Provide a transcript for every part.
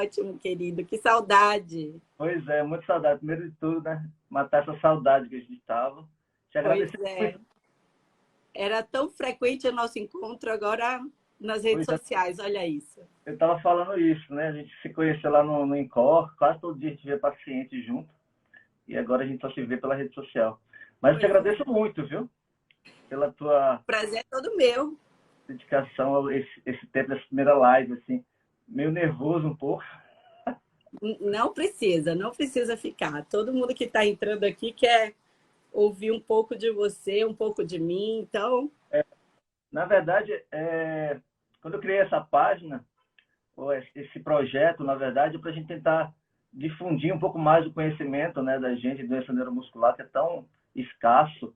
ótimo, querido. Que saudade. Pois é, muito saudade. Primeiro de tudo, né? Matar essa saudade que a gente estava. Te Pois agradecer é. muito. Era tão frequente o nosso encontro, agora nas redes Pois é, sociais, olha isso. eu estava falando isso, né? A gente se conheceu lá no Incor, quase todo dia a gente vê paciente junto, e agora a gente só se vê pela rede social. Mas eu te Pois é. agradeço muito, viu? Pela tua Prazer é todo meu. dedicação a esse tempo dessa primeira live, assim. Meio nervoso um pouco. Não precisa ficar. Todo mundo que está entrando aqui quer ouvir um pouco de você, um pouco de mim. Então, Na verdade, quando eu criei essa página, ou esse projeto, na verdade, é para a gente tentar difundir um pouco mais o conhecimento, né, da gente de doença neuromuscular, que é tão escasso.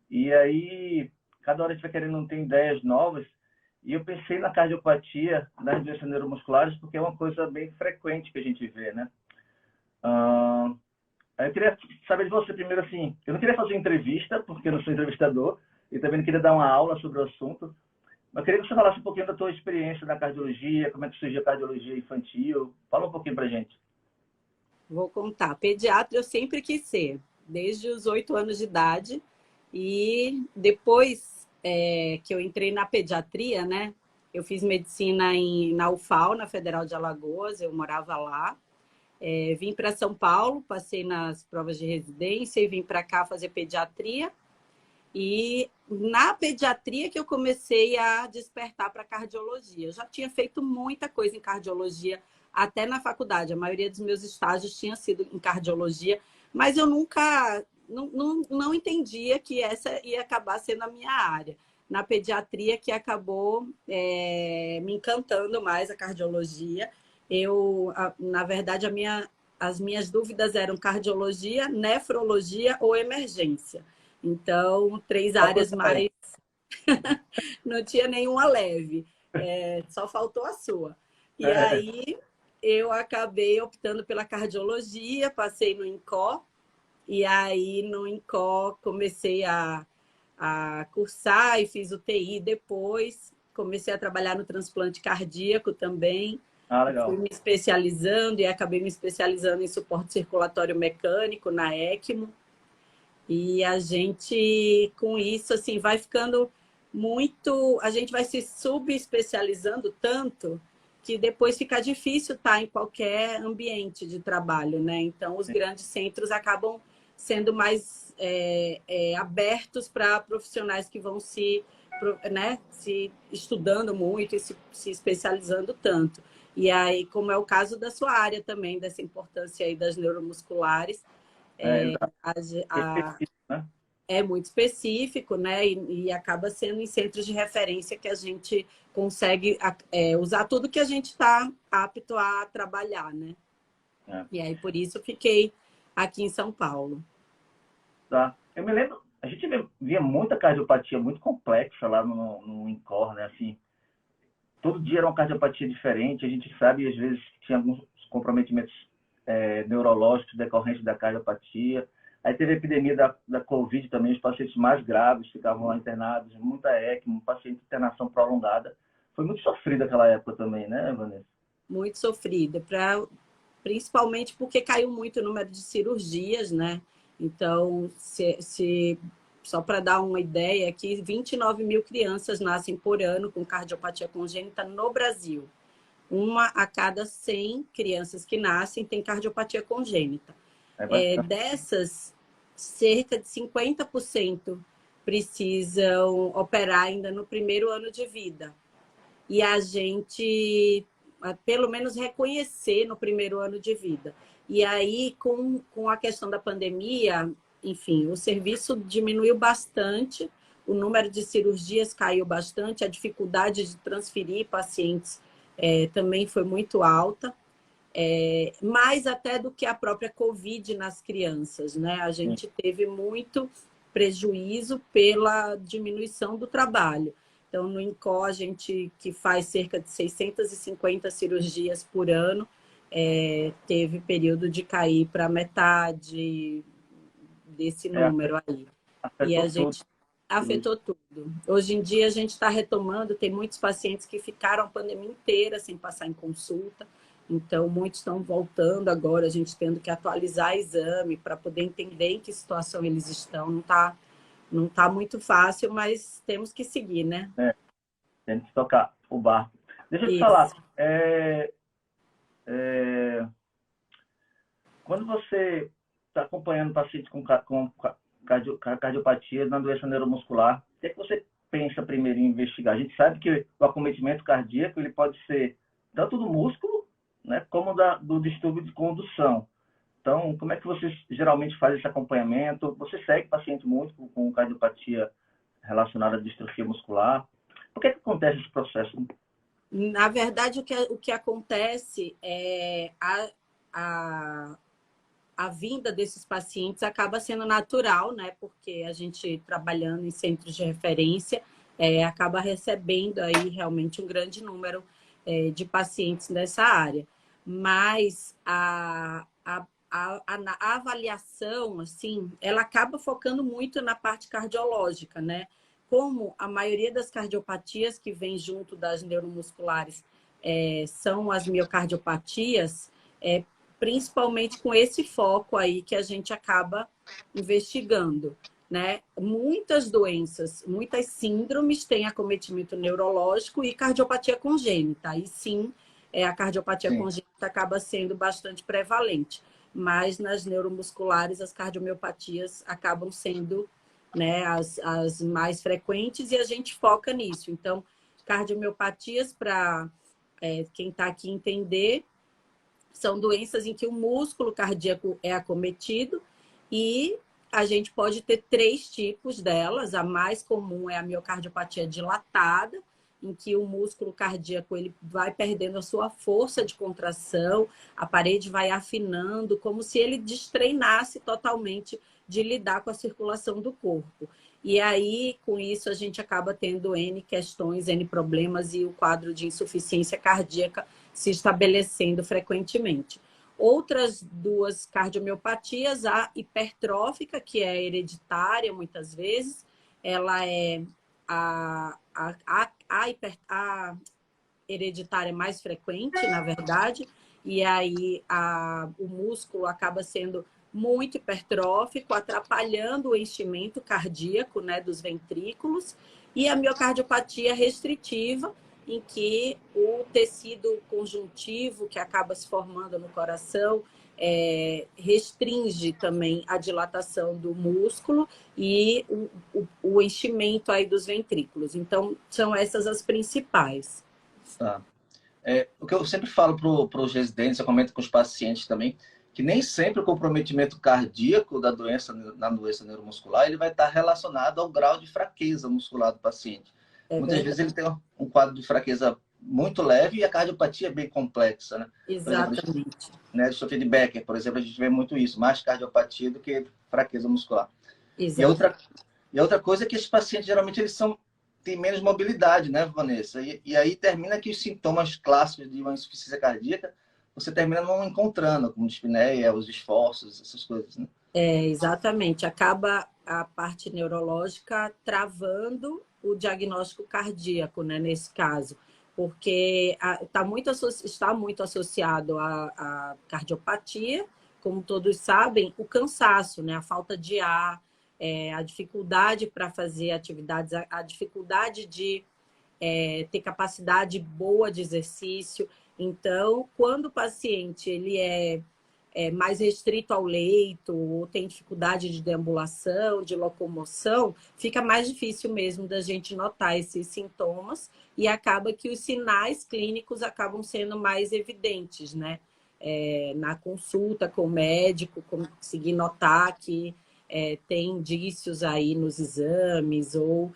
E aí, cada hora a gente vai querendo ter ideias novas. E eu pensei na cardiopatia, nas doenças neuromusculares, porque é uma coisa bem frequente que a gente vê, né? Ah, eu queria saber de você primeiro, assim, eu não queria fazer entrevista, porque eu não sou entrevistador, e também não queria dar uma aula sobre o assunto, mas eu queria que você falasse um pouquinho da tua experiência na cardiologia, como é que surgiu a cardiologia infantil. Fala um pouquinho pra gente. vou contar. Pediatra eu sempre quis ser, desde os 8 anos de idade. E depois que eu entrei na pediatria, né? Eu fiz medicina na UFAL, na Federal de Alagoas, eu morava lá. Vim para São Paulo, passei nas provas de residência e vim para cá fazer pediatria. E na pediatria que eu comecei a despertar para cardiologia. Eu já tinha feito muita coisa em cardiologia, até na faculdade. A maioria dos meus estágios tinha sido em cardiologia, mas eu nunca não entendia que essa ia acabar sendo a minha área. Na pediatria que acabou me encantando mais a cardiologia. Na verdade, as minhas dúvidas eram cardiologia, nefrologia ou emergência. Então, 3 Só por áreas aí. mais, não tinha nenhuma leve, só faltou a sua. E É, aí eu acabei optando pela cardiologia, passei no INCO, e aí no INCO comecei a cursar e fiz UTI depois, comecei a trabalhar no transplante cardíaco também, fui legal. me especializando e acabei me especializando em suporte circulatório mecânico na ECMO. E a gente, com isso, assim, vai ficando muito... A gente vai se subespecializando tanto que depois fica difícil estar em qualquer ambiente de trabalho, né? Então, os grandes centros acabam sendo mais abertos para profissionais que vão se estudando muito e se especializando tanto. E aí, como é o caso da sua área também, dessa importância aí das neuromusculares, Exato. a, a, Específico, né? é muito específico, né? E acaba sendo em centros de referência que a gente consegue usar tudo que a gente está apto a trabalhar, né? É. E aí, por isso, fiquei aqui em São Paulo. Tá. Eu me lembro, a gente via muita cardiopatia muito complexa lá no INCOR, né? Assim, todo dia era uma cardiopatia diferente. A gente sabe, às vezes, que tinha alguns comprometimentos neurológicos decorrentes da cardiopatia. Aí teve a epidemia da Covid também, os pacientes mais graves ficavam lá internados, muita ECMO, paciente de internação prolongada. Foi muito sofrida aquela época também, né, Vanessa? Muito sofrida, principalmente porque caiu muito o número de cirurgias, né? Então, só para dar uma ideia, aqui 29 mil crianças nascem por ano com cardiopatia congênita no Brasil. Uma a cada 100 crianças que nascem tem cardiopatia congênita. É bastante. Dessas, cerca de 50% precisam operar ainda no primeiro ano de vida. E a gente, pelo menos, reconhecer no primeiro ano de vida. E aí, com a questão da pandemia, enfim, o serviço diminuiu bastante, o número de cirurgias caiu bastante, a dificuldade de transferir pacientes também foi muito alta, mais até do que a própria Covid nas crianças, né? A gente teve muito prejuízo pela diminuição do trabalho. Então, no INCO, a gente que faz cerca de 650 cirurgias por ano, teve período de cair para metade desse É, número aí. E a afetou tudo. gente afetou tudo. Hoje em dia, a gente está retomando, tem muitos pacientes que ficaram a pandemia inteira sem passar em consulta, Então, muitos estão voltando agora, a gente tendo que atualizar exame para poder entender em que situação eles estão. Não tá muito fácil, mas temos que seguir, né? É, tem que tocar o barco. Deixa eu te Isso. falar, é, quando você está acompanhando pacientes com cardiopatia na doença neuromuscular, o que é que você pensa primeiro em investigar? A gente sabe que o acometimento cardíaco ele pode ser tanto do músculo, né, como do distúrbio de condução. Então, como é que você geralmente faz esse acompanhamento? Você segue paciente múltiplo com cardiopatia relacionada à distrofia muscular? Por que acontece esse processo? Na verdade, o que acontece é a, a vinda desses pacientes acaba sendo natural, né? Porque a gente trabalhando em centros de referência acaba recebendo aí realmente um grande número de pacientes nessa área. Mas a avaliação, assim, ela acaba focando muito na parte cardiológica, né? Como a maioria das cardiopatias que vem junto das neuromusculares são as miocardiopatias, principalmente com esse foco aí que a gente acaba investigando, né? Muitas doenças, muitas síndromes têm acometimento neurológico e cardiopatia congênita. Aí sim, a cardiopatia Sim. congênita acaba sendo bastante prevalente. Mas nas neuromusculares, as cardiomiopatias acabam sendo, né, as mais frequentes e a gente foca nisso. Então, cardiomiopatias, para quem está aqui entender, são doenças em que o músculo cardíaco é acometido e a gente pode ter três tipos delas. A mais comum é a miocardiopatia dilatada, em que o músculo cardíaco ele vai perdendo a sua força de contração, a parede vai afinando, como se ele destreinasse totalmente de lidar com a circulação do corpo. E aí, com isso, a gente acaba tendo N questões, N problemas e o quadro de insuficiência cardíaca se estabelecendo frequentemente. Outras duas cardiomiopatias, a hipertrófica, que é hereditária muitas vezes, ela é a hereditária mais frequente, na verdade, e aí o músculo acaba sendo muito hipertrófico, atrapalhando o enchimento cardíaco, né, dos ventrículos, e a miocardiopatia restritiva, em que o tecido conjuntivo que acaba se formando no coração restringe também a dilatação do músculo e o enchimento aí dos ventrículos. Então, são essas as principais. Tá. O que eu sempre falo para os residentes, eu comento com os pacientes também, que nem sempre o comprometimento cardíaco da doença, na doença neuromuscular, ele vai estar relacionado ao grau de fraqueza muscular do paciente. Muitas vezes ele tem um quadro de fraqueza muito leve e a cardiopatia é bem complexa, né? Por exemplo, Exatamente. né, distrofia de Becker, por exemplo, a gente vê muito isso, mais cardiopatia do que fraqueza muscular. Exatamente. E outra coisa é que esses pacientes, geralmente, têm menos mobilidade, né, Vanessa? E aí termina que os sintomas clássicos de uma insuficiência cardíaca, você termina não encontrando, como dispneia, os esforços, essas coisas, né? Exatamente. Acaba a parte neurológica travando o diagnóstico cardíaco, né, nesse caso. Porque está muito associado à cardiopatia, como todos sabem, o cansaço, né, a falta de ar, a dificuldade para fazer atividades, a dificuldade de ter capacidade boa de exercício. Então, quando o paciente ele é mais restrito ao leito, ou tem dificuldade de deambulação, de locomoção, fica mais difícil mesmo da gente notar esses sintomas e acaba que os sinais clínicos acabam sendo mais evidentes, né? Na consulta com o médico, conseguir notar que tem indícios aí nos exames ou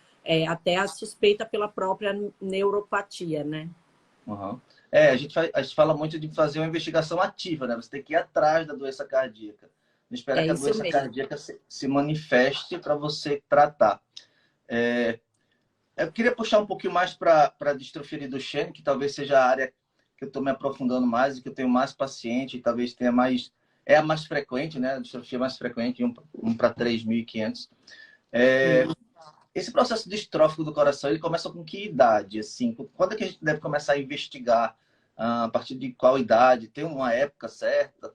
até a suspeita pela própria neuropatia, né? Uhum. A gente fala muito de fazer uma investigação ativa, né? Você tem que ir atrás da doença cardíaca. Não espera que a Isso doença mesmo. cardíaca se manifeste para você tratar. Eu queria puxar um pouquinho mais para a distrofia de Duchenne, que talvez seja a área que eu estou me aprofundando mais e que eu tenho mais paciente, e talvez tenha mais... É a mais frequente, né? A distrofia mais frequente, 1 para 3.500. Esse processo distrófico do coração, ele começa com que idade? Assim, quando é que a gente deve começar a investigar A partir de qual idade? Tem uma época certa?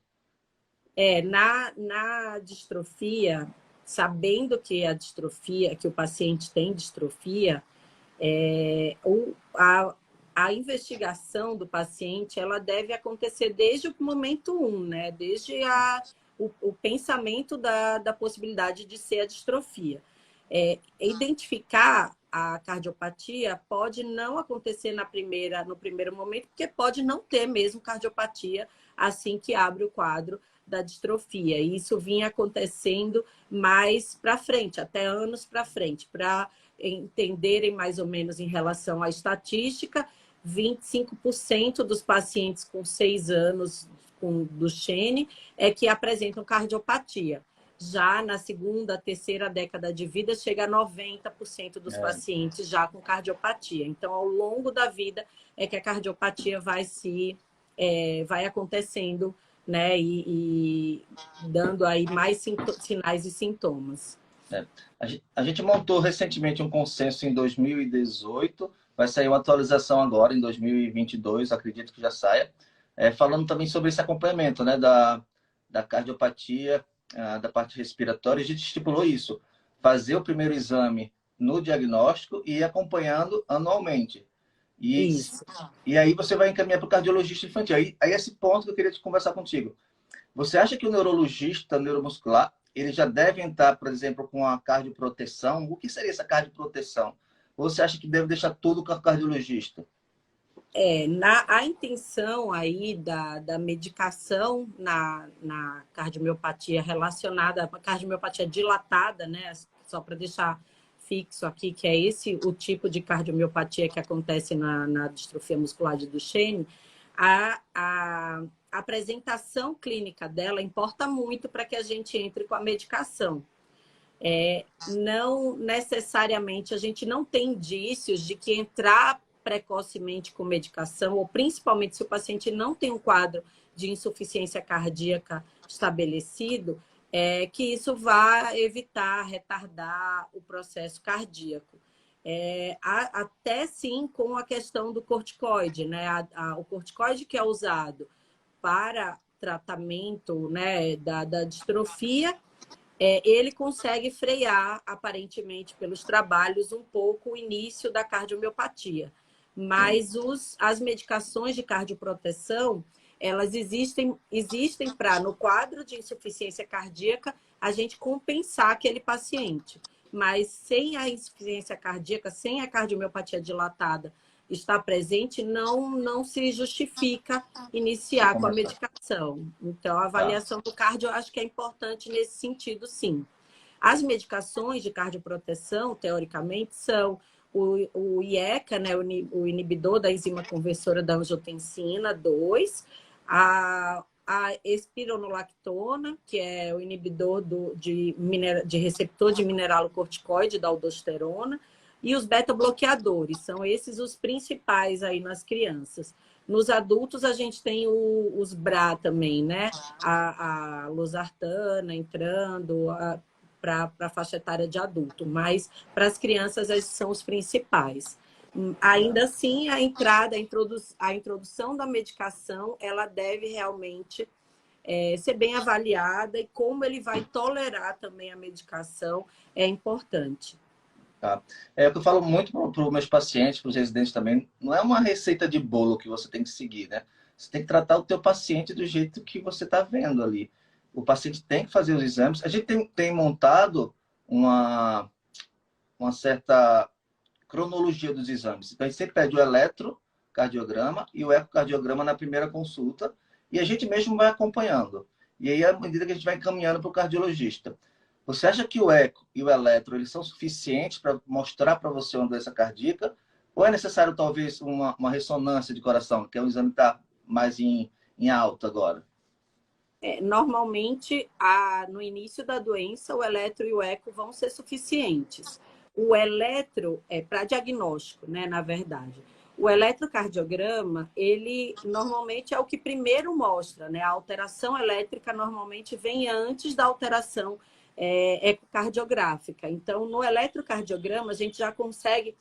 Na distrofia, sabendo que a distrofia, que o paciente tem distrofia, a investigação do paciente ela deve acontecer desde o momento 1, né? Desde o pensamento da possibilidade de ser a distrofia. Identificar a cardiopatia pode não acontecer no primeiro momento, porque pode não ter mesmo cardiopatia assim que abre o quadro da distrofia. E isso vinha acontecendo mais para frente, até anos para frente, para entenderem mais ou menos em relação à estatística, 25% dos pacientes com 6 anos com Duchenne é que apresentam cardiopatia. Já na segunda, terceira década de vida, chega a 90% dos pacientes já com cardiopatia. Então, ao longo da vida, é que a cardiopatia vai acontecendo, né? E dando aí mais sinais e sintomas. A gente montou recentemente um consenso em 2018, vai sair uma atualização agora em 2022, acredito que já saia, falando também sobre esse acompanhamento, né, da cardiopatia, da parte respiratória. A gente estipulou isso, fazer o primeiro exame no diagnóstico e ir acompanhando anualmente. Isso. E aí você vai encaminhar para o cardiologista infantil. Aí esse ponto que eu queria te conversar contigo. Você acha que o neurologista neuromuscular, ele já deve entrar, por exemplo, com a cardioproteção? O que seria essa cardioproteção? Ou você acha que deve deixar tudo com o cardiologista? A intenção aí da medicação na cardiomiopatia relacionada à cardiomiopatia dilatada, né? Só para deixar fixo aqui, que é esse o tipo de cardiomiopatia que acontece na distrofia muscular de Duchenne, a apresentação clínica dela importa muito para que a gente entre com a medicação. Não necessariamente a gente não tem indícios de que entrar precocemente com medicação, ou principalmente se o paciente não tem um quadro de insuficiência cardíaca estabelecido, que isso vai evitar, retardar o processo cardíaco. Até sim com a questão do corticoide, né? O corticoide que é usado para tratamento, né, da distrofia, ele consegue frear, aparentemente, pelos trabalhos, um pouco o início da cardiomiopatia. Mas as medicações de cardioproteção, elas existem para, no quadro de insuficiência cardíaca, a gente compensar aquele paciente. Mas sem a insuficiência cardíaca, sem a cardiomiopatia dilatada estar presente, não se justifica iniciar com a medicação. Então, a avaliação do cardio, eu acho que é importante nesse sentido, sim. As medicações de cardioproteção, teoricamente, são o IECA, né, o inibidor da enzima conversora da angiotensina 2, a espironolactona, que é o inibidor de receptor de mineralocorticoide da aldosterona, e os beta-bloqueadores. São esses os principais aí nas crianças. Nos adultos, a gente tem os BRA também, né? A losartana entrando para a faixa etária de adulto, mas para as crianças, esses são os principais. Ainda assim, a introdução da medicação, ela deve realmente ser bem avaliada, e como ele vai tolerar também a medicação é importante. Tá. É o que eu falo muito para os meus pacientes, para os residentes também, não é uma receita de bolo que você tem que seguir, né? Você tem que tratar o teu paciente do jeito que você está vendo ali. O paciente tem que fazer os exames. A gente tem montado uma certa cronologia dos exames. Então, a gente sempre pede o eletrocardiograma e o ecocardiograma na primeira consulta, e a gente mesmo vai acompanhando. E aí, à medida que a gente vai encaminhando para o cardiologista. Você acha que o eco e o eletro eles são suficientes para mostrar para você uma doença cardíaca? Ou é necessário, talvez, uma ressonância de coração, que é um exame que está mais em alta agora? Normalmente, no início da doença, o eletro e o eco vão ser suficientes. O eletro é para diagnóstico, né, na verdade. O eletrocardiograma, ele normalmente é o que primeiro mostra, né? A alteração elétrica normalmente vem antes da alteração ecocardiográfica. Então, no eletrocardiograma, a gente já consegue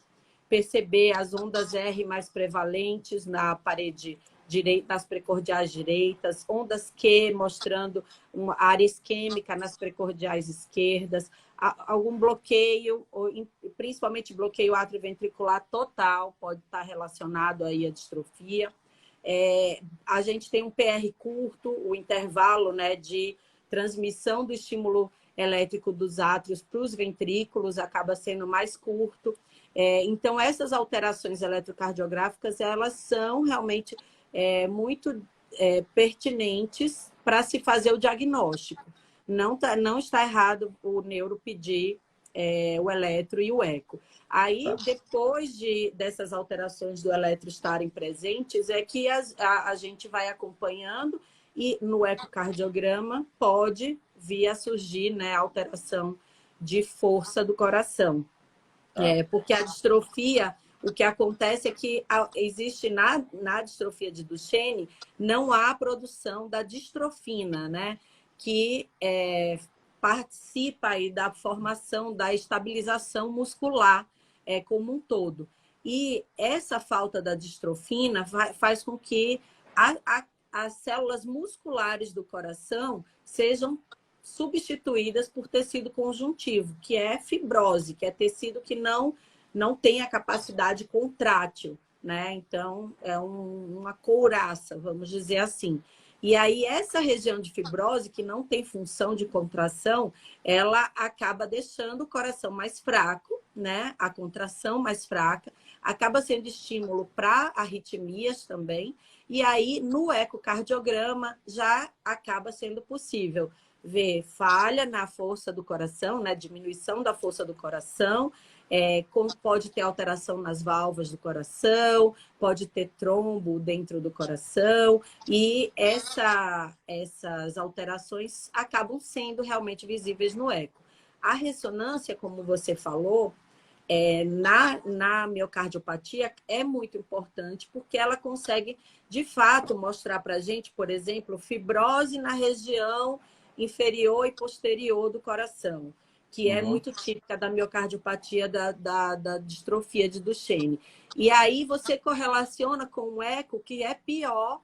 perceber as ondas R mais prevalentes na parede nas precordiais direitas, ondas Q mostrando uma área isquêmica nas precordiais esquerdas, algum bloqueio, principalmente bloqueio atrioventricular total, pode estar relacionado aí à distrofia. A gente tem um PR curto, o intervalo, né, de transmissão do estímulo elétrico dos átrios para os ventrículos acaba sendo mais curto. Então, essas alterações eletrocardiográficas, elas são realmente muito pertinentes para se fazer o diagnóstico. Não está errado o neuro pedir o eletro e o eco. Aí, depois dessas alterações do eletro estarem presentes, é que a gente vai acompanhando e no ecocardiograma pode vir a surgir, né, alteração de força do coração. Porque a distrofia, o que acontece é que existe na distrofia de Duchenne, não há produção da distrofina, né, que participa aí da formação, da estabilização muscular como um todo. E essa falta da distrofina faz com que as células musculares do coração sejam substituídas por tecido conjuntivo, que é fibrose, que é tecido que não tem a capacidade contrátil, né? Então, é uma couraça, vamos dizer assim. E aí, essa região de fibrose, que não tem função de contração, ela acaba deixando o coração mais fraco, né? A contração mais fraca, acaba sendo estímulo para arritmias também. E aí, no ecocardiograma, já acaba sendo possível ver falha na força do coração, né? Diminuição da força do coração, pode ter alteração nas válvulas do coração, pode ter trombo dentro do coração, e essas alterações acabam sendo realmente visíveis no eco. A ressonância, como você falou, na miocardiopatia é muito importante, porque ela consegue, de fato, mostrar para a gente, por exemplo, fibrose na região inferior e posterior do coração, que é muito típica da miocardiopatia da distrofia de Duchenne. E aí você correlaciona com o eco, que é pior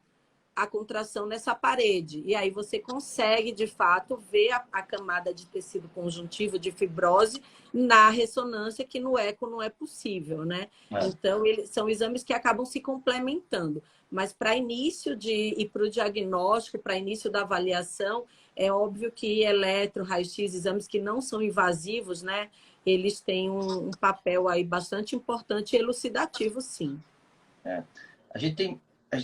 a contração nessa parede. E aí você consegue, de fato, ver a camada de tecido conjuntivo de fibrose na ressonância, que no eco não é possível, né? Então, são exames que acabam se complementando. Mas para início e para o diagnóstico, para início da avaliação, é óbvio que eletro, raio-x, exames que não são invasivos, né? Eles têm um papel aí bastante importante e elucidativo, sim. A gente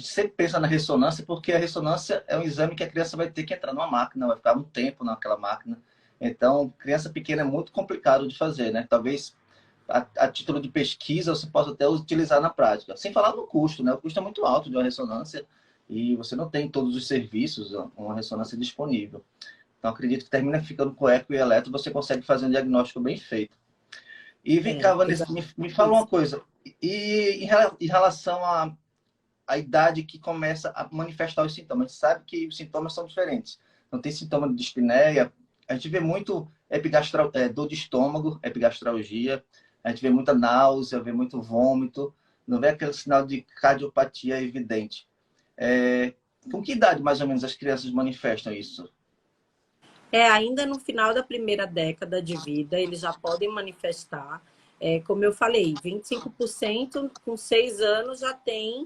sempre pensa na ressonância, porque a ressonância é um exame que a criança vai ter que entrar numa máquina, vai ficar um tempo naquela máquina. Então, criança pequena é muito complicado de fazer, né? Talvez a título de pesquisa você possa até utilizar na prática. Sem falar no custo, né? O custo é muito alto de uma ressonância e você não tem todos os serviços, uma ressonância disponível. Então, acredito que termina ficando com eco e eletro, você consegue fazer um diagnóstico bem feito. E vem cá, Vanessa, me fala uma coisa. E em relação a idade que começa a manifestar os sintomas. A gente sabe que os sintomas são diferentes. Não tem sintoma de dispneia. A gente vê muito dor de estômago, epigastralgia. A gente vê muita náusea, vê muito vômito. Não vê aquele sinal de cardiopatia evidente. Com que idade, mais ou menos, as crianças manifestam isso? Ainda no final da primeira década de vida, eles já podem manifestar. Como eu falei, 25% com 6 anos já tem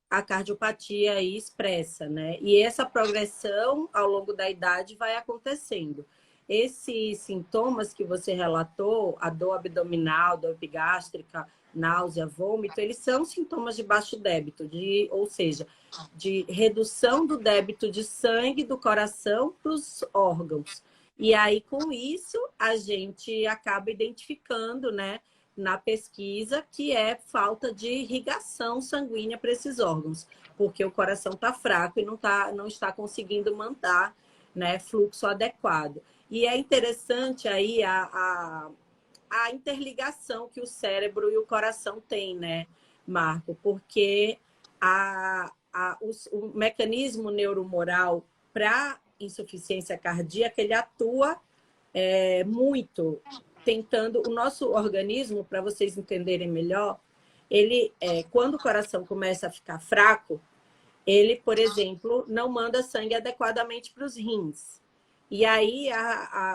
a cardiopatia aí expressa, né? E essa progressão ao longo da idade vai acontecendo. Esses sintomas que você relatou, a dor abdominal, dor epigástrica, náusea, vômito, eles são sintomas de baixo débito, ou seja, de redução do débito de sangue do coração para os órgãos. E aí, com isso, a gente acaba identificando, né, na pesquisa, que é falta de irrigação sanguínea para esses órgãos, porque o coração está fraco e não está conseguindo manter, né, fluxo adequado. E é interessante aí a interligação que o cérebro e o coração têm, né, Marco? Porque o mecanismo neuromoral para insuficiência cardíaca, ele atua muito tentando, o nosso organismo, para vocês entenderem melhor, ele, quando o coração começa a ficar fraco, ele, por exemplo, não manda sangue adequadamente para os rins. E aí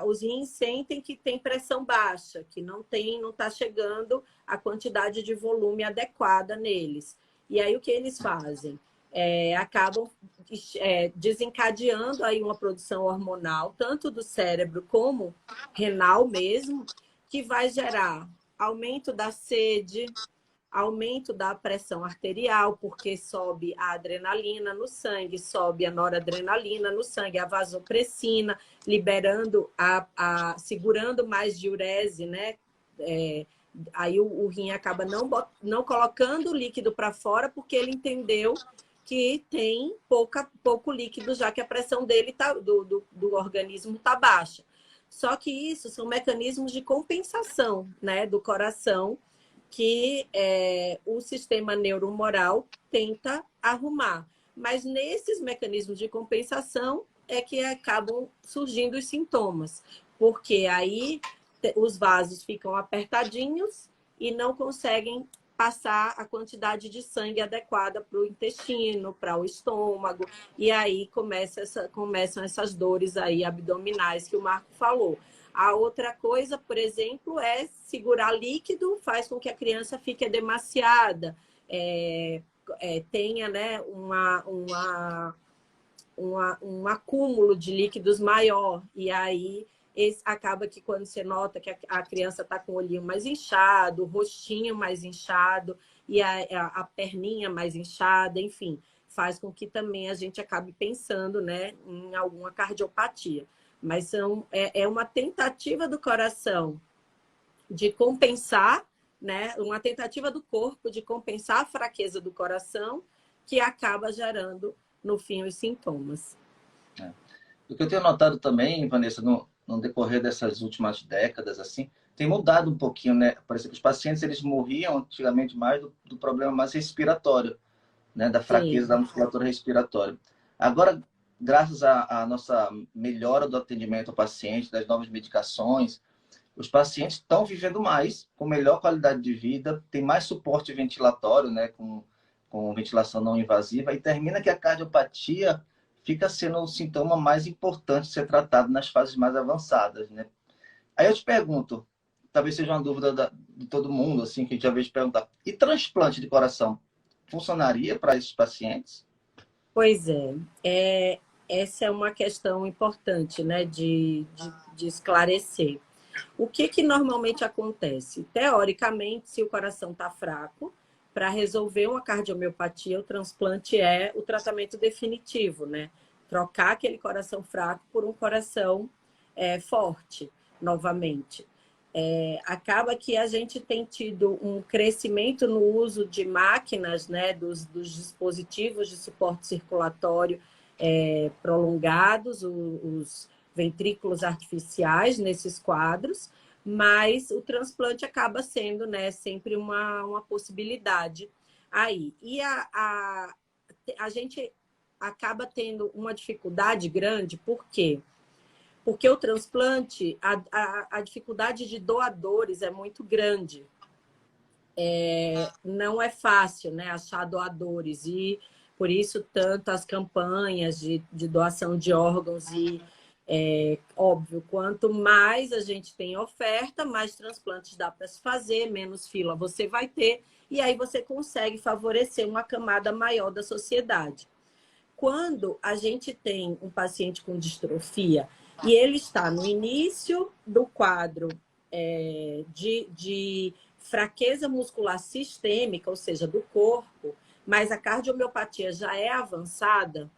os rins sentem que tem pressão baixa, que não está chegando a quantidade de volume adequada neles. E aí o que eles fazem? Acabam desencadeando aí uma produção hormonal, tanto do cérebro como renal mesmo, que vai gerar aumento da sede, aumento da pressão arterial, porque sobe a adrenalina no sangue, sobe a noradrenalina no sangue, a vasopressina, liberando, segurando mais diurese, né? Aí o rim acaba não colocando o líquido para fora, porque ele entendeu que tem pouco líquido, já que a pressão dele do organismo está baixa. Só que isso são mecanismos de compensação, né, do coração, que o sistema neuromoral tenta arrumar. Mas nesses mecanismos de compensação é que acabam surgindo os sintomas, porque aí os vasos ficam apertadinhos e não conseguem passar a quantidade de sangue adequada para o intestino, para o estômago, e aí começam essas dores aí abdominais que o Marco falou. A outra coisa, por exemplo, é segurar líquido, faz com que a criança fique demasiada, tenha, né, um acúmulo de líquidos maior. E aí acaba que quando você nota que a criança está com o olhinho mais inchado, o rostinho mais inchado e a perninha mais inchada, enfim, faz com que também a gente acabe pensando, né, em alguma cardiopatia. Mas é uma tentativa do coração de compensar, né? Uma tentativa do corpo de compensar a fraqueza do coração, que acaba gerando, no fim, os sintomas. O que eu tenho notado também, Vanessa, no decorrer dessas últimas décadas, assim, tem mudado um pouquinho, né? Por exemplo, os pacientes, eles morriam antigamente mais do problema mais respiratório, né? Da fraqueza da musculatura respiratória. Agora, graças à nossa melhora do atendimento ao paciente, das novas medicações, os pacientes estão vivendo mais, com melhor qualidade de vida, tem mais suporte ventilatório, né, com ventilação não invasiva, e termina que a cardiopatia fica sendo o sintoma mais importante de ser tratado nas fases mais avançadas, né? Aí eu te pergunto, talvez seja uma dúvida de todo mundo, assim, que a gente já veio te perguntar, e transplante de coração funcionaria para esses pacientes? Pois essa é uma questão importante, né, de esclarecer. O que normalmente acontece? Teoricamente, se o coração está fraco, para resolver uma cardiomiopatia, o transplante é o tratamento definitivo, né? Trocar aquele coração fraco por um coração forte, novamente. Acaba que a gente tem tido um crescimento no uso de máquinas, né, dos dispositivos de suporte circulatório prolongados, os ventrículos artificiais nesses quadros, mas o transplante acaba sendo, né, sempre uma possibilidade aí. E a gente acaba tendo uma dificuldade grande, por quê? Porque o transplante, a dificuldade de doadores é muito grande. Não é fácil, né, achar doadores, e por isso tantas campanhas de doação de órgãos. E óbvio, quanto mais a gente tem oferta, mais transplantes dá para se fazer, menos fila você vai ter, e aí você consegue favorecer uma camada maior da sociedade. Quando a gente tem um paciente com distrofia e ele está no início do quadro de fraqueza muscular sistêmica, ou seja, do corpo, mas a cardiomiopatia já é avançada,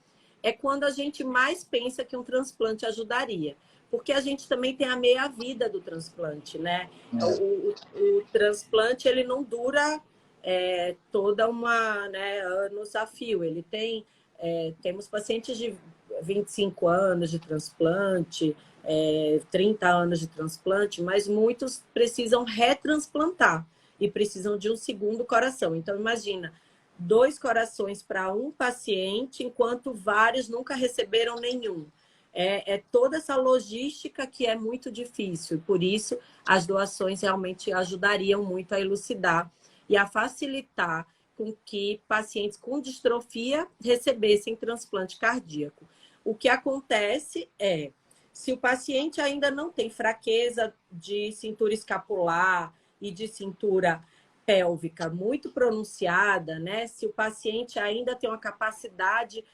é quando a gente mais pensa que um transplante ajudaria. Porque a gente também tem a meia-vida do transplante, né? O transplante, ele não dura toda anos a fio. Ele tem... temos pacientes de 25 anos de transplante, 30 anos de transplante, mas muitos precisam retransplantar e precisam de um segundo coração. Então, imagina, 2 corações para um paciente, enquanto vários nunca receberam nenhum. Toda essa logística que é muito difícil. Por isso, as doações realmente ajudariam muito a elucidar e a facilitar com que pacientes com distrofia recebessem transplante cardíaco. O que acontece é, se o paciente ainda não tem fraqueza de cintura escapular e de cintura pélvica muito pronunciada, né? Se o paciente ainda tem uma capacidade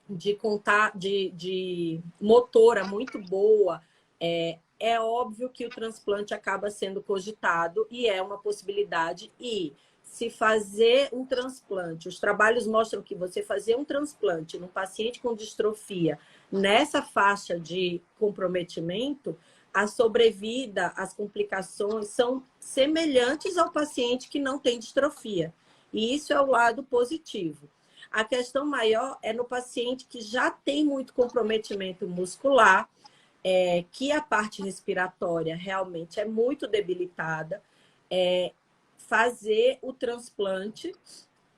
de motora muito boa, é óbvio que o transplante acaba sendo cogitado e é uma possibilidade. E se fazer um transplante, os trabalhos mostram que você fazer um transplante no paciente com distrofia nessa faixa de comprometimento, a sobrevida, as complicações são semelhantes ao paciente que não tem distrofia. E isso é o lado positivo. A questão maior é no paciente que já tem muito comprometimento muscular, que a parte respiratória realmente é muito debilitada, fazer o transplante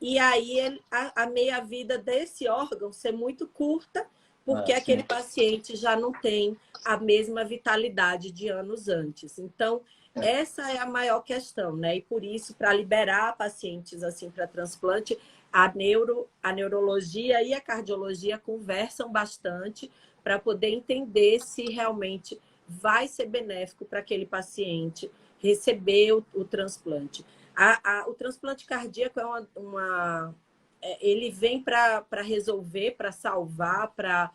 e aí a meia-vida desse órgão ser muito curta, porque aquele paciente já não tem a mesma vitalidade de anos antes. Então, essa é a maior questão, né? E por isso, para liberar pacientes assim para transplante, a neurologia e a cardiologia conversam bastante para poder entender se realmente vai ser benéfico para aquele paciente receber o transplante. O transplante cardíaco ele vem para resolver, para salvar, para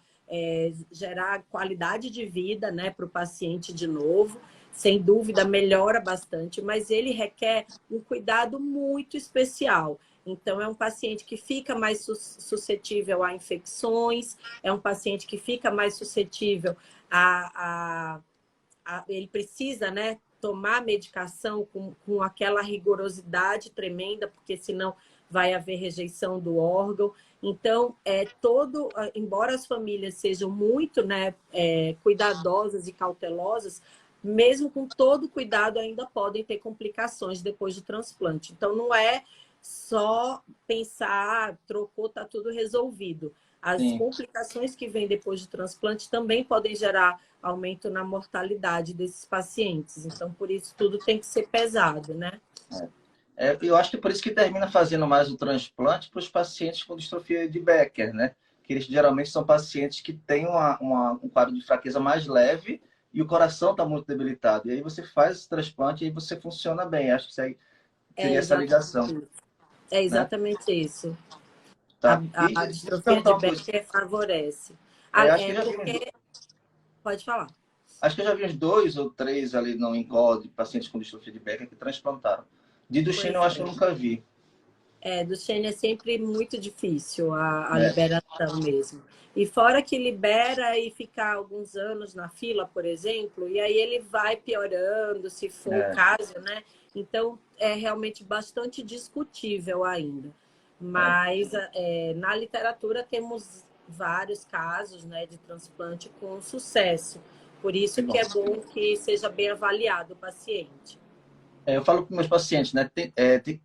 gerar qualidade de vida, né, para o paciente de novo. Sem dúvida, melhora bastante, mas ele requer um cuidado muito especial. Então, é um paciente que fica mais suscetível a infecções, é um paciente que fica mais suscetível ele precisa, né, tomar medicação com aquela rigorosidade tremenda, porque senão vai haver rejeição do órgão. Então, embora as famílias sejam muito, né, cuidadosas e cautelosas, mesmo com todo cuidado, ainda podem ter complicações depois do transplante. Então, não é só pensar, trocou, está tudo resolvido. As complicações que vêm depois do transplante também podem gerar aumento na mortalidade desses pacientes. Então, por isso, tudo tem que ser pesado, né? Eu acho que é por isso que termina fazendo mais o transplante para os pacientes com distrofia de Becker, né? Que eles geralmente são pacientes que têm um quadro de fraqueza mais leve e o coração está muito debilitado. E aí você faz esse transplante e aí você funciona bem. Acho que isso aí seria essa ligação. É exatamente isso. Tá. A distrofia de Becker favorece. Acho que já vi Pode falar. Acho que eu já vi uns 2 ou 3 ali no INCOL de pacientes com distrofia de Becker que transplantaram. De Duchenne eu acho que eu nunca vi. Duchenne é sempre muito difícil a liberação mesmo. E fora que libera e fica alguns anos na fila, por exemplo, e aí ele vai piorando, se for o caso, né? Então, é realmente bastante discutível ainda. Mas na literatura temos vários casos, né, de transplante com sucesso. Por isso que é bom que seja bem avaliado o paciente. Eu falo para meus pacientes, né?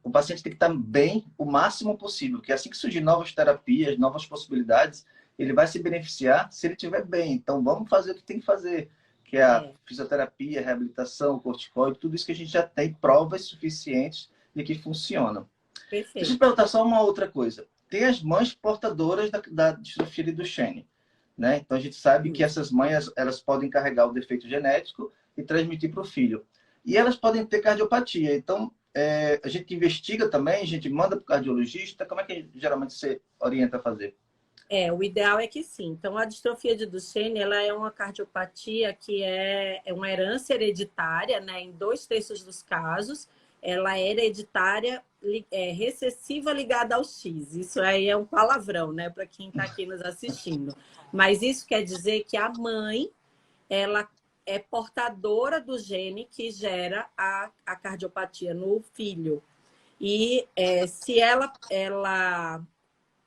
O paciente tem que estar bem o máximo possível, porque assim que surgir novas terapias, novas possibilidades, ele vai se beneficiar se ele estiver bem. Então, vamos fazer o que tem que fazer, que é a fisioterapia, a reabilitação, o corticoide, tudo isso que a gente já tem provas suficientes de que funcionam. Perfeito. Deixa eu perguntar só uma outra coisa. Tem as mães portadoras da distrofia de Duchenne, né? Então, a gente sabe que essas mães elas podem carregar o defeito genético e transmitir para o filho. E elas podem ter cardiopatia. Então, a gente investiga também, a gente manda para o cardiologista. Como é que geralmente você orienta a fazer? O ideal é que sim. Então, a distrofia de Duchenne, ela é uma cardiopatia que é uma herança hereditária, né? Em 2/3 dos casos, ela é hereditária, recessiva ligada ao X. Isso aí é um palavrão, né? Para quem está aqui nos assistindo. Mas isso quer dizer que a mãe, ela é portadora do gene que gera a cardiopatia no filho. E se ela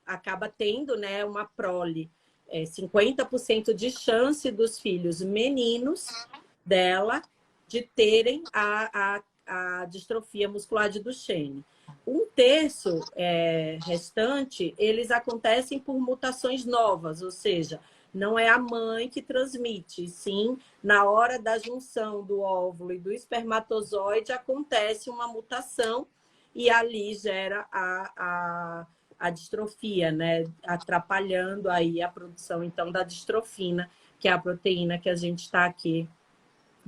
acaba tendo, né, uma prole, 50% de chance dos filhos meninos dela de terem a distrofia muscular de Duchenne. 1/3 restante, eles acontecem por mutações novas, ou seja, não é a mãe que transmite, sim, na hora da junção do óvulo e do espermatozoide acontece uma mutação e ali gera a distrofia, né? Atrapalhando aí a produção, então, da distrofina, que é a proteína que a gente está aqui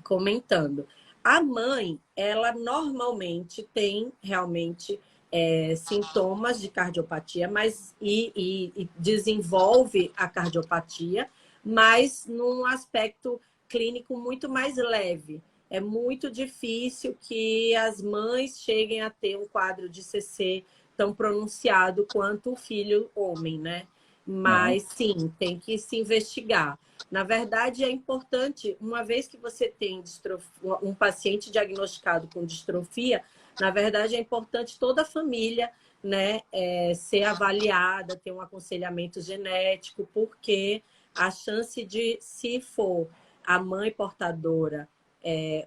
comentando. A mãe, ela normalmente tem realmente sintomas de cardiopatia, mas e desenvolve a cardiopatia, mas num aspecto clínico muito mais leve. É muito difícil que as mães cheguem a ter um quadro de CC tão pronunciado quanto o filho homem, né? Mas sim, tem que se investigar. Na verdade, é importante, uma vez que você tem um paciente diagnosticado com distrofia, na verdade, é importante toda a família, né, ser avaliada, ter um aconselhamento genético, porque a chance de, se for a mãe portadora,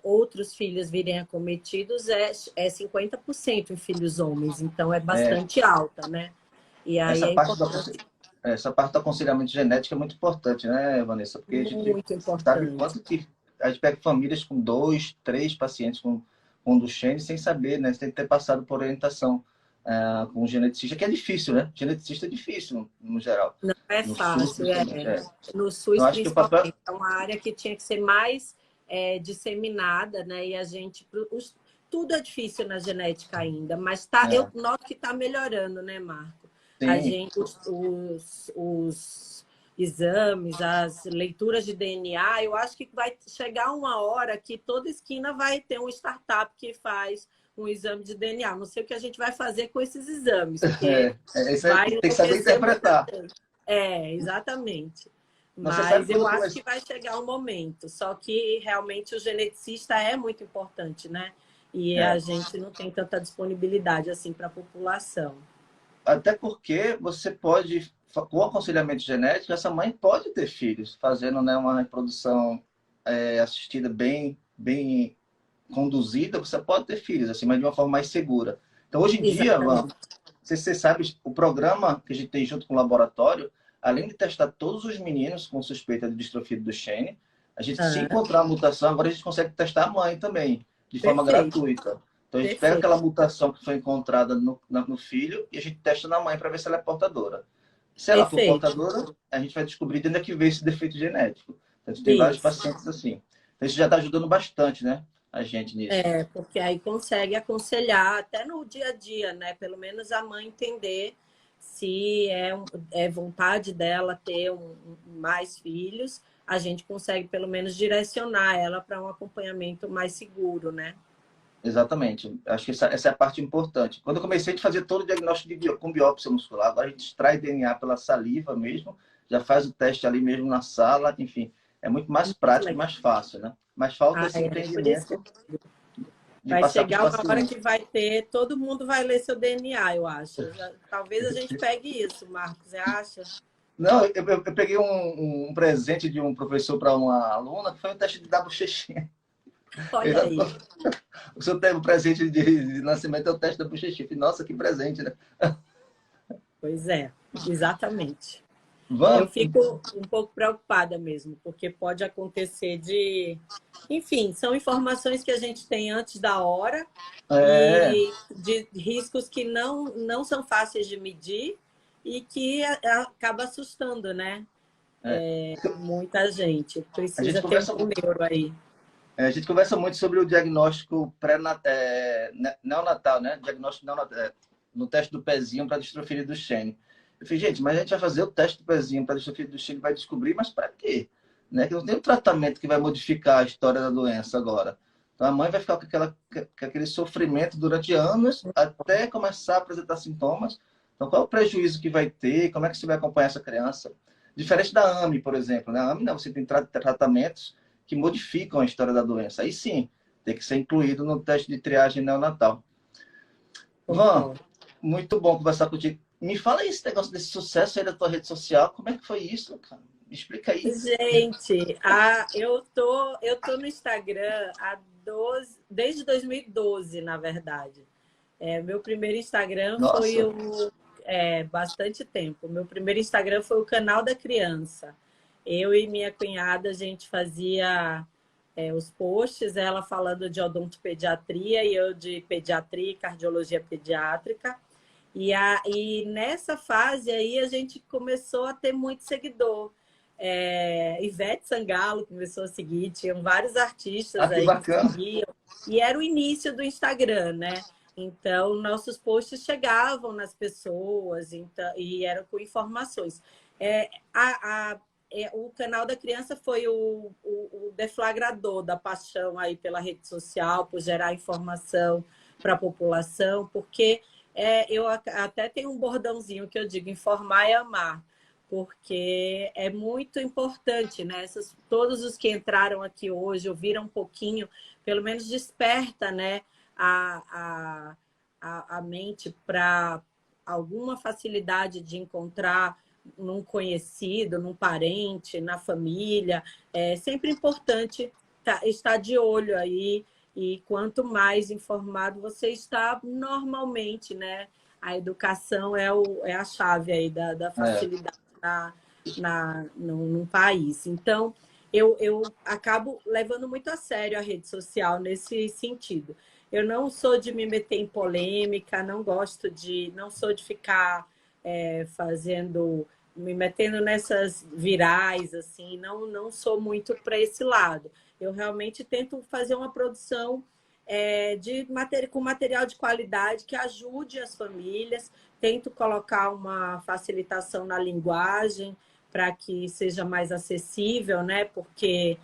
outros filhos virem acometidos é 50% em filhos homens, então é bastante alta, né? E aí Essa é parte do, importante. essa parte do aconselhamento genético é muito importante, né, Vanessa? Porque a gente Muito sabe importante. quanto que a gente pega famílias com 2, 3 pacientes com um Duchenne sem saber, né? Você tem que ter passado por orientação com um geneticista, que é difícil, né? Geneticista é difícil, no geral. Não é No SUS, fácil, principalmente. no Então, SUS acho que o papel... principalmente. É uma área que tinha que ser mais disseminada, né? E a gente... Tudo é difícil na genética ainda, mas eu noto que está melhorando, né, Marco? A Sim, gente, os exames, as leituras de DNA, eu acho que vai chegar uma hora que toda esquina vai ter um startup que faz um exame de DNA. Não sei o que a gente vai fazer com esses exames, porque isso aí vai tem que saber enlouquecer muita interpretar. gente. Exatamente. Você sabe Mas quando eu eu acho que comecei... vai chegar um momento. Só que realmente o geneticista é muito importante, né? E a gente não tem tanta disponibilidade assim para a população. Até porque você pode, com o aconselhamento genético, essa mãe pode ter filhos, fazendo, né, uma reprodução assistida bem conduzida, você pode ter filhos, assim, mas de uma forma mais segura. Então, hoje em dia, Van, Exatamente. você sabe, o programa que a gente tem junto com o laboratório, além de testar todos os meninos com suspeita de distrofia do Duchenne, a gente, se encontrar a mutação, agora a gente consegue testar a mãe também, de forma Perfeito, gratuita. Então, a gente pega perfeito. aquela mutação que foi encontrada no filho e a gente testa na mãe para ver se ela é portadora. Se ela for Perfeito. portadora, a gente vai descobrir de onde é que veio esse defeito genético. Então, a gente tem vários Isso. pacientes assim. Então, isso já está ajudando bastante, né, a gente nisso. Porque aí consegue aconselhar até no dia a dia, né? Pelo menos a mãe entender se é vontade dela ter mais filhos, a gente consegue pelo menos direcionar ela para um acompanhamento mais seguro, né? Exatamente. Acho que essa é a parte importante. Quando eu comecei, a gente fazia todo o diagnóstico com biópsia muscular. Agora a gente extrai DNA pela saliva mesmo, já faz o teste ali mesmo na sala, enfim. É muito mais Muito prático e legal. mais fácil, né? Mas falta esse Por isso entendimento de vai passar para os chegar uma hora pacientes. que vai ter, todo mundo vai ler seu DNA, eu acho. Talvez a gente pegue isso, Marcos, você acha? Não, eu peguei um presente de um professor para uma aluna, que foi um teste de dar bochechinha. Olha aí. O seu teve um presente de nascimento é o teste da bochechinha. Nossa, que presente, né? Pois é, exatamente. Eu Vamos. fico um pouco preocupada mesmo, porque pode acontecer de... Enfim, são informações que a gente tem antes da hora e de riscos que não são fáceis de medir e que acaba assustando, né? Muita gente. A gente Precisa ter um conversa neuro aí. A gente conversa muito sobre o diagnóstico neonatal, né? Diagnóstico neonatal, no teste do pezinho para distrofia do Duchenne. Eu falei, gente, mas a gente vai fazer o teste do pezinho para distrofia do Duchenne, vai descobrir, mas para quê? Né? Que não tem um tratamento que vai modificar a história da doença agora. Então a mãe vai ficar com aquele sofrimento durante anos até começar a apresentar sintomas. Então qual é o prejuízo que vai ter? Como é que você vai acompanhar essa criança? Diferente da AME, por exemplo. Né? A AME não, você tem tratamentos que modificam a história da doença. Aí sim, tem que ser incluído no teste de triagem neonatal. Van, muito bom conversar contigo. Me fala aí esse negócio desse sucesso aí da tua rede social. Como é que foi isso, cara? Me explica aí. Gente, eu tô no Instagram desde 2012, na verdade. Meu primeiro Instagram foi Nossa. bastante tempo. Meu primeiro Instagram foi o Canal da Criança. Eu e minha cunhada, a gente fazia os posts, ela falando de odontopediatria e eu de pediatria e cardiologia pediátrica. E nessa fase aí a gente começou a ter muito seguidor. Ivete Sangalo começou a seguir, tinham vários artistas Que aí que bacana. seguiam. E era o início do Instagram, né? Então, nossos posts chegavam nas pessoas então, e eram com informações. O canal da criança foi o deflagrador da paixão aí pela rede social, por gerar informação para a população, porque eu até tenho um bordãozinho que eu digo, informar é amar, porque é muito importante, né? Todos os que entraram aqui hoje, ouviram um pouquinho, pelo menos desperta, né? A mente para alguma facilidade de encontrar num conhecido, num parente, na família. É sempre importante estar de olho aí, e quanto mais informado você está, normalmente, né? A educação é a chave aí da facilidade num país. Então, eu acabo levando muito a sério a rede social nesse sentido. Eu não sou de me meter em polêmica, não sou de ficar me metendo nessas virais, assim, não sou muito para esse lado. Eu realmente tento fazer uma produção com material de qualidade que ajude as famílias, tento colocar uma facilitação na linguagem para que seja mais acessível, né? Porque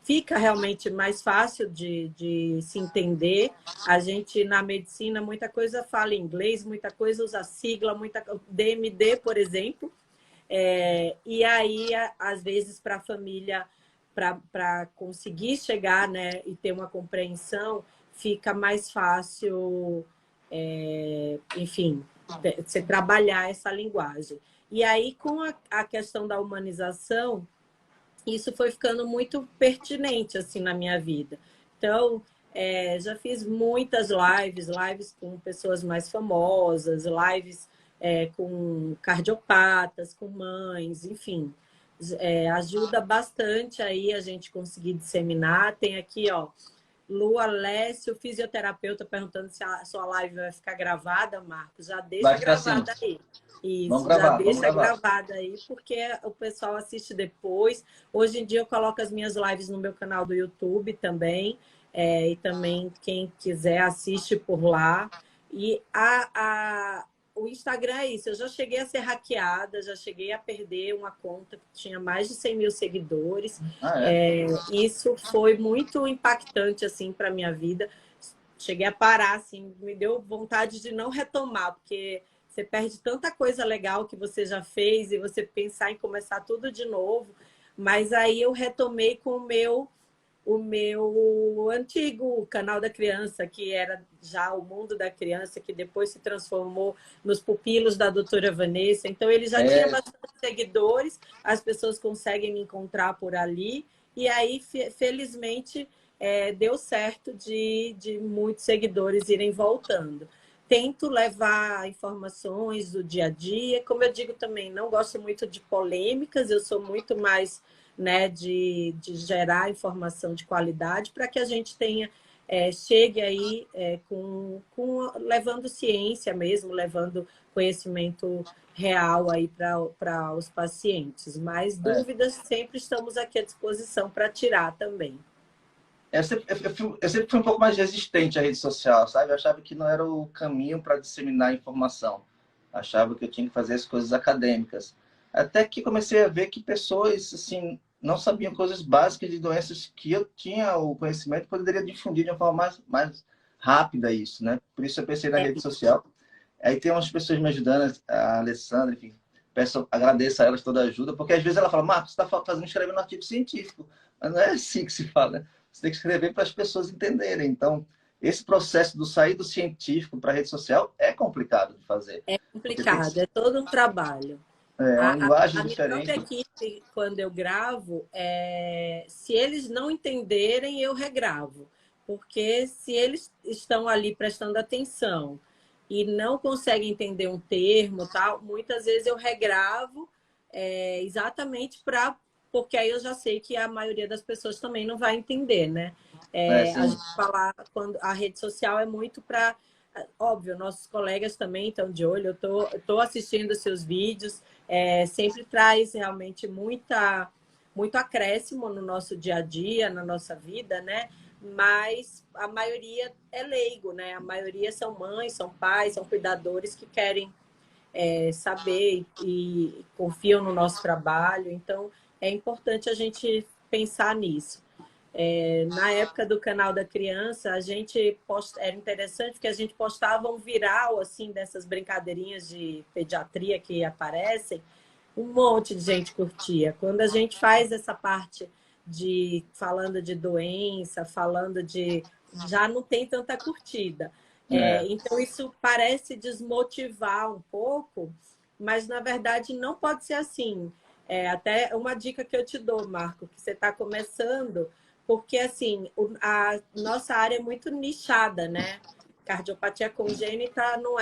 fica realmente mais fácil de se entender. A gente, na medicina, muita coisa fala inglês, muita coisa usa sigla, DMD, por exemplo. E aí, às vezes, para a família, para conseguir chegar, né, e ter uma compreensão, fica mais fácil, enfim, você trabalhar essa linguagem. E aí, com a questão da humanização, isso foi ficando muito pertinente assim na minha vida. Então, já fiz muitas lives com pessoas mais famosas, lives com cardiopatas, com mães, enfim. Ajuda bastante aí a gente conseguir disseminar. Tem aqui, ó, Lu Alessio, fisioterapeuta, perguntando se a sua live vai ficar gravada, Marcos. Já deixa Vai ficar assim. gravada aí. Vamos Isso, já gravar, vamos deixa gravar. gravada aí, porque o pessoal assiste depois. Hoje em dia eu coloco as minhas lives no meu canal do YouTube também. E também quem quiser assiste por lá. E o Instagram é isso. Eu já cheguei a ser hackeada, já cheguei a perder uma conta que tinha mais de 100 mil seguidores. Isso foi muito impactante assim para minha vida. Cheguei a parar, assim, me deu vontade de não retomar, porque você perde tanta coisa legal que você já fez e você pensar em começar tudo de novo. Mas aí eu retomei com o meu antigo canal da criança, que era já o Mundo da Criança, que depois se transformou nos Pupilos da doutora Vanessa. Então, ele já tinha bastante seguidores, as pessoas conseguem me encontrar por ali. E aí, felizmente, deu certo de muitos seguidores irem voltando. Tento levar informações do dia a dia. Como eu digo também, não gosto muito de polêmicas, eu sou muito mais, né, de gerar informação de qualidade para que a gente chegue aí levando ciência mesmo, levando conhecimento real aí para os pacientes. Mas dúvidas sempre estamos aqui à disposição para tirar também. Eu sempre fui um pouco mais resistente à rede social, sabe? Eu achava que não era o caminho para disseminar informação. Achava que eu tinha que fazer as coisas acadêmicas. Até que comecei a ver que pessoas, assim, não sabiam coisas básicas de doenças que eu tinha o conhecimento e poderia difundir de uma forma mais rápida isso, né? Por isso eu pensei na rede social. Aí tem umas pessoas me ajudando, a Alessandra, enfim. Agradeço a elas toda a ajuda, porque às vezes ela fala, Marcos, você está escrevendo um artigo científico. Mas não é assim que se fala, né? Você tem que escrever para as pessoas entenderem. Então, esse processo do sair do científico para a rede social é complicado de fazer. É complicado, é todo um trabalho. Uma linguagem A minha própria diferente. equipe, quando eu gravo, se eles não entenderem, eu regravo. Porque se eles estão ali prestando atenção e não conseguem entender um termo, tal, muitas vezes eu regravo exatamente para porque aí eu já sei que a maioria das pessoas também não vai entender, né? A gente falar quando a rede social é muito para... Óbvio, nossos colegas também estão de olho, eu tô assistindo seus vídeos, sempre traz realmente muito acréscimo no nosso dia a dia, na nossa vida, né? Mas a maioria é leigo, né? A maioria são mães, são pais, são cuidadores que querem saber e confiam no nosso trabalho. Então, é importante a gente pensar nisso. Na época do canal da criança, era interessante porque a gente postava um viral assim dessas brincadeirinhas de pediatria que aparecem, um monte de gente curtia. Quando a gente faz essa parte falando de doença, já não tem tanta curtida. Então, isso parece desmotivar um pouco, mas, na verdade, não pode ser assim. Até uma dica que eu te dou, Marco, que você está começando, porque, assim, a nossa área é muito nichada, né? Cardiopatia congênita não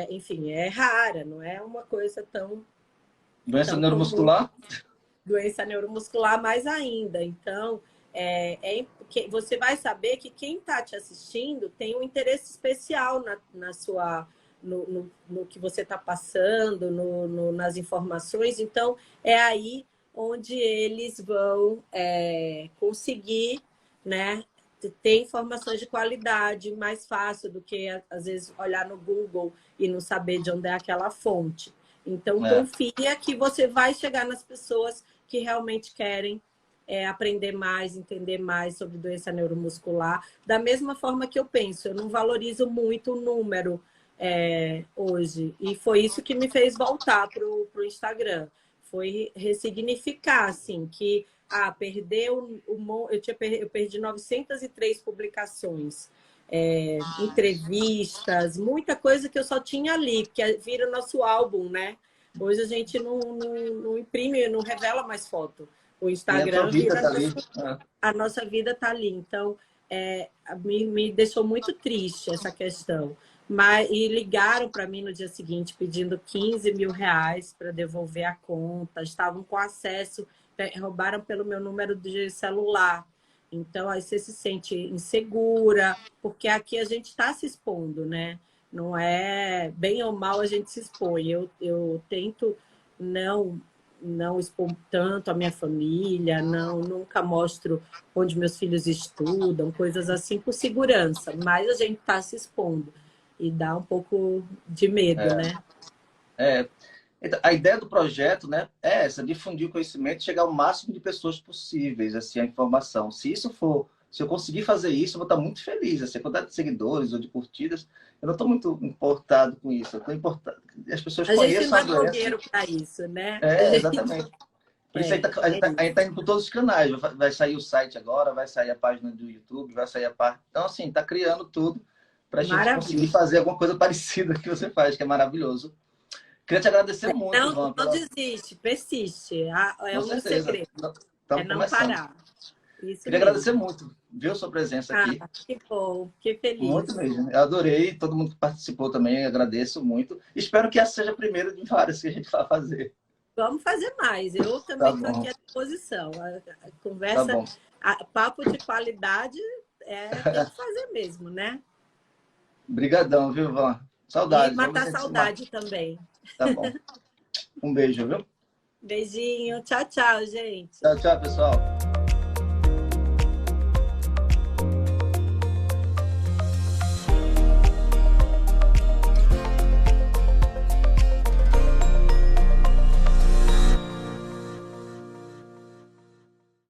enfim, é rara, não é uma coisa tão... Doença neuromuscular? Doença neuromuscular mais ainda. Então, você vai saber que quem está te assistindo tem um interesse especial no que você está passando, nas informações. Então, é aí onde eles vão conseguir, né, ter informações de qualidade mais fácil do que, às vezes, olhar no Google e não saber de onde é aquela fonte. Então, confia que você vai chegar nas pessoas que realmente querem aprender mais, entender mais sobre doença neuromuscular. Da mesma forma que eu penso, eu não valorizo muito o número hoje. E foi isso que me fez voltar para o Instagram. Foi ressignificar, assim, que eu perdi 903 publicações, entrevistas, muita coisa que eu só tinha ali, porque vira nosso álbum, né? Hoje a gente não imprime, não revela mais foto. O Instagram a nossa vida está ali. Então, me deixou muito triste essa questão. E ligaram para mim no dia seguinte pedindo 15 mil reais para devolver a conta. Estavam com acesso, roubaram pelo meu número de celular. Então, aí você se sente insegura, porque aqui a gente está se expondo, né? Não é bem ou mal a gente se expõe. Eu tento não expor tanto a minha família, nunca mostro onde meus filhos estudam, coisas assim, por segurança. Mas a gente está se expondo e dá um pouco de medo, né? Então, a ideia do projeto, né, é essa, difundir o conhecimento, chegar ao máximo de pessoas possíveis, assim, a informação. Se eu conseguir fazer isso, eu vou estar muito feliz, assim, a quantidade de seguidores ou de curtidas, eu não estou muito importado com isso, eu estou importado. As pessoas conheçam a doença. A gente não é blogueiro para isso, né? Exatamente. Por isso a gente está indo por todos os canais. Vai sair o site agora, vai sair a página do YouTube, vai sair a parte... Então, assim, está criando tudo para a gente conseguir fazer alguma coisa parecida que você faz, que é maravilhoso. Queria te agradecer muito, Ivan. Não desiste, persiste. É o meu segredo. Não parar. Queria agradecer muito, viu, sua presença aqui. Que bom, que feliz. Muito mesmo. Eu adorei, todo mundo que participou também, agradeço muito. Espero que essa seja a primeira de várias que a gente vai fazer. Vamos fazer mais. Eu também estou aqui à disposição. A conversa, papo de qualidade, tem que fazer mesmo, né? Obrigadão, viu, Ivan? Saudade. E matar saudade também. Tá bom. Um beijo, viu? Beijinho. Tchau, tchau, gente. Tchau, tchau, pessoal.